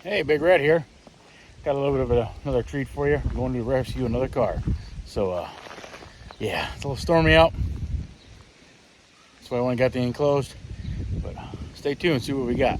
Hey, Big Red here. Got a little bit of another treat for you. I'm going to rescue another car. So, yeah, it's a little stormy out. That's why I only got the enclosed. But stay tuned, see what we got.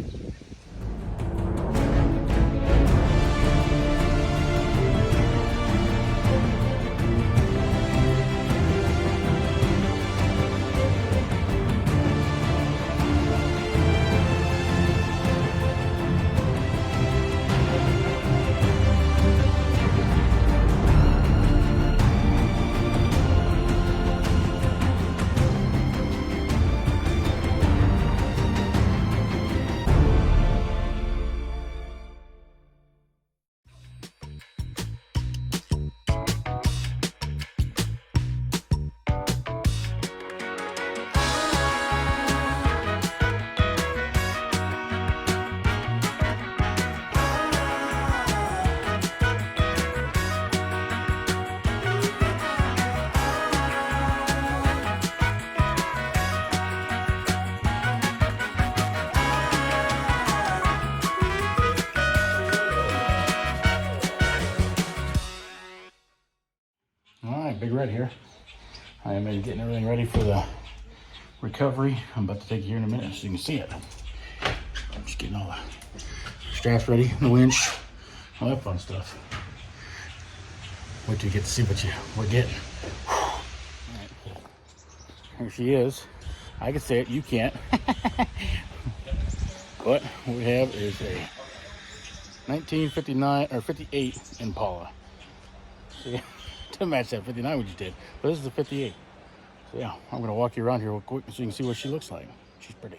Alright, Big Red here. I am getting everything ready for the recovery. I'm about to take you here in a minute so you can see it. I'm just getting all the straps ready, the winch, all that fun stuff. Wait till you get to see what we're getting. Alright, here she is. I can say it, you can't. But what we have is a 1959 or 58 Impala. See? To match that 59 we just did, but this is a 58. So yeah, I'm gonna walk you around here real quick so you can see what she looks like. She's pretty.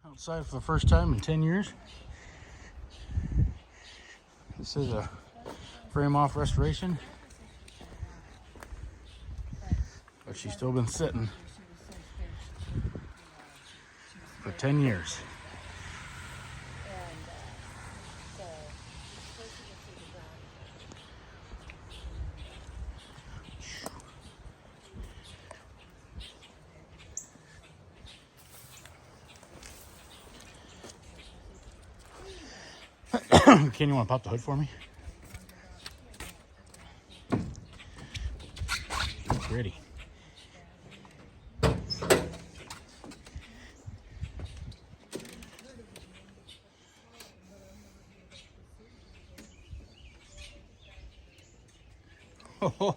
Outside for the first time in 10 years. This is a frame off restoration. but she's still been sitting for 10 years. Ken, you want to pop the hood for me? Pretty.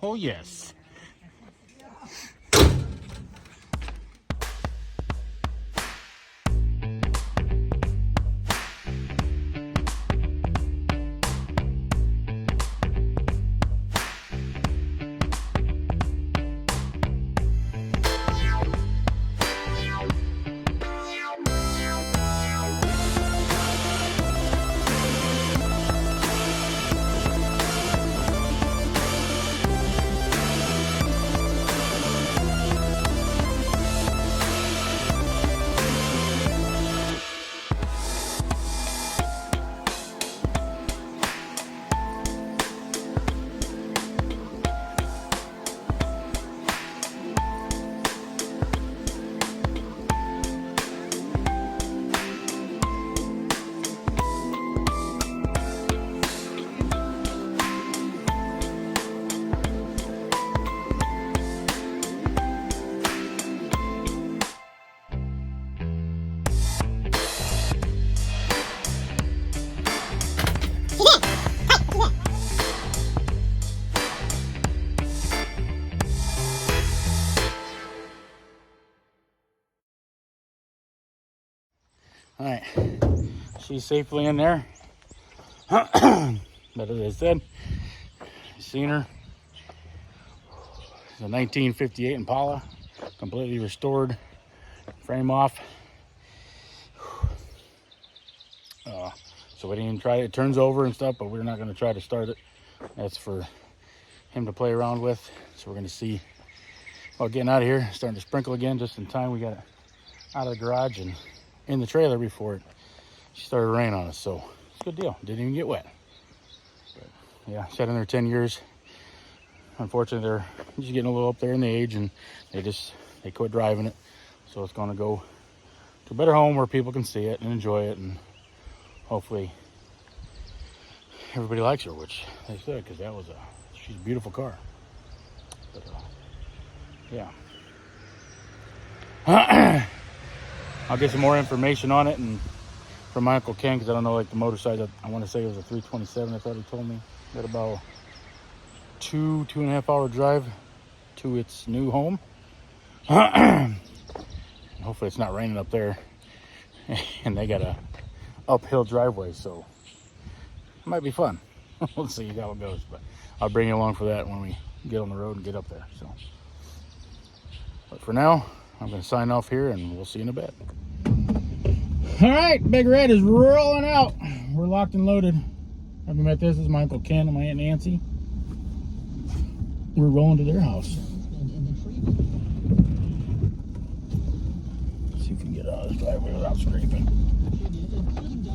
Oh, yes. All right, she's safely in there. But as I said, you've seen her. It's a 1958 Impala, completely restored, frame off. So we didn't even try it. It turns over and stuff, but we're not going to try to start it. That's for him to play around with. So we're going to see. Well, getting out of here, starting to sprinkle again just in time. We got it out of the garage and in the trailer before it started raining on us. So it's a good deal. Didn't even get wet. But yeah, sat in there 10 years. Unfortunately, they're just getting a little up there in the age, and they quit driving it. So it's going to go to a better home where people can see it and enjoy it, and hopefully everybody likes her, which they said, because she's a beautiful car. But yeah. I'll get some more information on it and from my Uncle Ken, because I don't know, like, the motorcycle. I want to say it was a 327. That's what he told me. Got about 2.5 hour drive to its new home. Hopefully it's not raining up there. And they got a uphill driveway, so it might be fun. We'll see how it goes, but I'll bring you along for that when we get on the road and get up there. So, but for now, I'm going to sign off here, and we'll see you in a bit. All right, Big Red is rolling out. We're locked and loaded. Have you met this? This is my Uncle Ken and my Aunt Nancy. We're rolling to their house. See if we can get out of this driveway without scraping.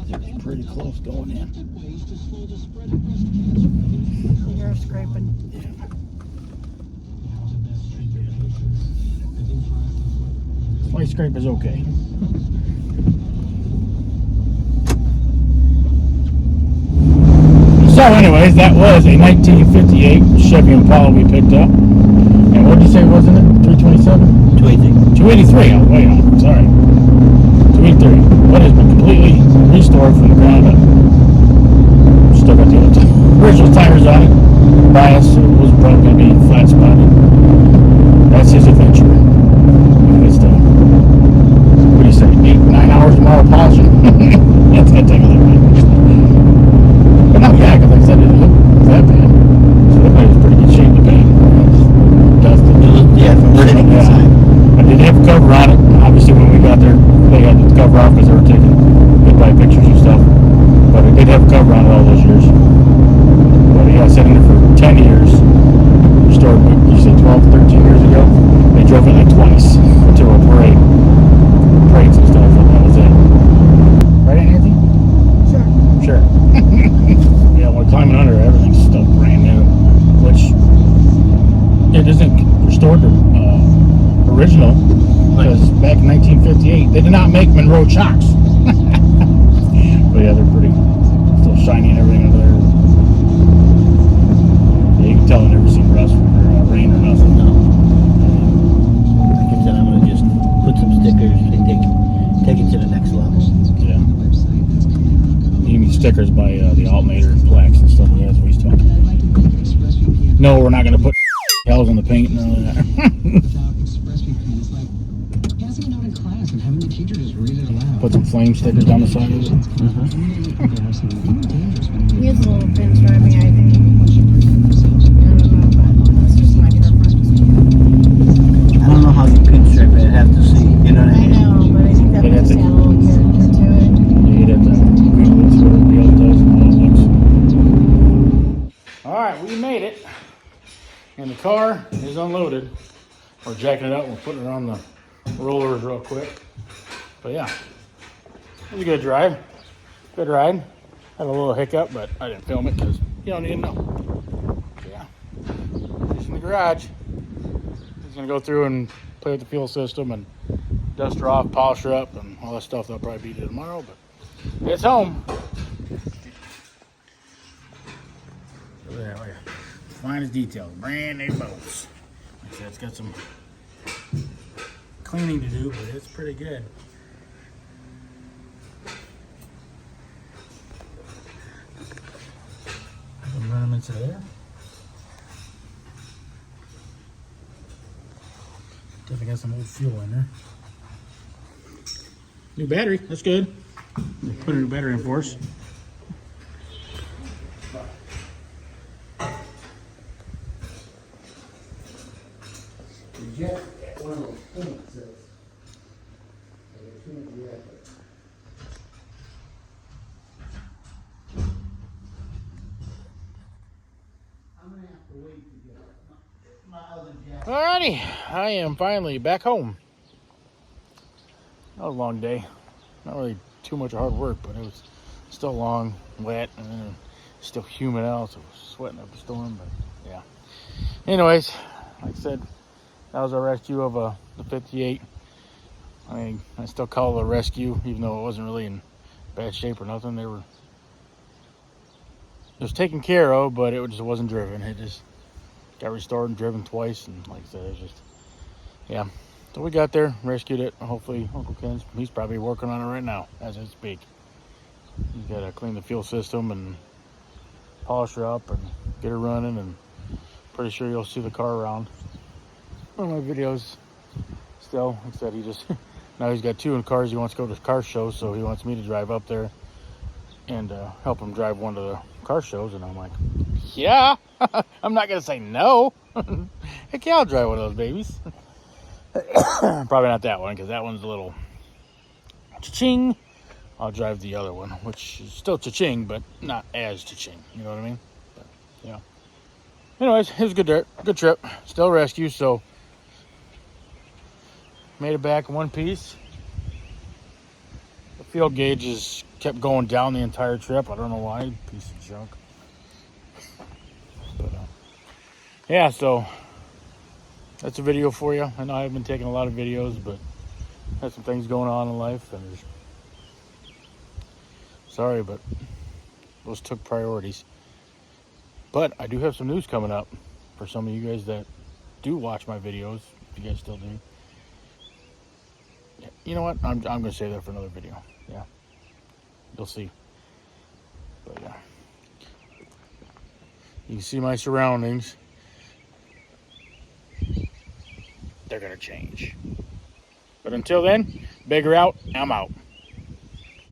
It's pretty close going in. You're scraping. Yeah. Light scrape is okay. So anyways, that was a 1958 Chevy Impala we picked up. And what did you say, wasn't it? 327? 283. Oh, wait on. Sorry. 283. But it's been completely restored from the ground up. Still got the original tires on it. Bias was probably going to be flat spotted. That's his adventure. It's what do you say, 8-9 hours tomorrow polishing? That's going to take a little bit. But no, yeah, because like I said, it didn't look that bad. So it looked like it was pretty good shape to paint. Dusted. Yeah, from everything inside. I did have a cover on it. Obviously, when we got there, they had the cover off because they were taking goodbye pictures and stuff. But it did have a cover on it all those years. But yeah, I sat in there for 10 years. Restored isn't restored to original, because back in 1958 they did not make Monroe chocks. But yeah, they're pretty, still shiny and everything under there. Yeah, you can tell I've never seen rust or rain or nothing. No. Like I said, I'm gonna just put some stickers and take it to the next level. Yeah. You need stickers by the alternator and plaques and stuff. Yeah, that's what he's talking about. No, we're not gonna put hells on the paint and all that. Put some flame stickers down the side of it. He is a little pinstriping, I think. I don't know, but that's just my preference. I don't know how you pinstripe it. I have to see. You know what I I mean? know, but I think that Yeah, makes that's it a little character to it. Yeah, you'd have to Google it, see what everybody else does and how it looks. Alright, we made it. And the car is unloaded. We're jacking it up, we're putting it on the rollers real quick. But yeah, it was a good drive. Good ride. Had a little hiccup, but I didn't film it because you don't need to know. So yeah, just in the garage. He's gonna go through and play with the fuel system and dust her off, polish her up, and all that stuff. That'll probably be due tomorrow, but it's home. Look at that, look at that. Fine as details, brand new bolts. Like I said, it's got some cleaning to do, but it's pretty good. Run them into there. Definitely got some old fuel in there. New battery, that's good. They put a new battery in for us. Alrighty, I am finally back home. That was a long day. Not really too much hard work, but it was still long, wet, and then still humid out, so I was sweating up a storm, but yeah. Anyways, like I said, that was a rescue of the 58. I mean, I still call it a rescue, even though it wasn't really in bad shape or nothing. It was taken care of, but it just wasn't driven. It just got restored and driven twice, and like I said, it was just, yeah. So we got there, rescued it. Hopefully Uncle Ken's, he's probably working on it right now as I speak. He's got to clean the fuel system and polish her up and get her running, and pretty sure you'll see the car around on my videos still. Like I said, he just, now he's got two in cars. He wants to go to the car show, so he wants me to drive up there and help him drive one of the car shows, and I'm like, yeah. I'm not gonna say no. Heck yeah, I'll drive one of those babies. Probably not that one, because that one's a little cha-ching. I'll drive the other one, which is still cha-ching, but not as cha-ching. You know what I mean? But, yeah. Anyways, it was a good trip. Still rescue, so made it back in one piece. The fuel gauges kept going down the entire trip. I don't know why. Piece of junk. But yeah, so that's a video for you. I know I haven't been taking a lot of videos, but had some things going on in life, and sorry, but those took priorities. But I do have some news coming up for some of you guys that do watch my videos. If you guys still do, you know what? I'm gonna save that for another video. Yeah, you'll see. But yeah. You can see my surroundings. They're gonna change. But until then, Bigger out, I'm out.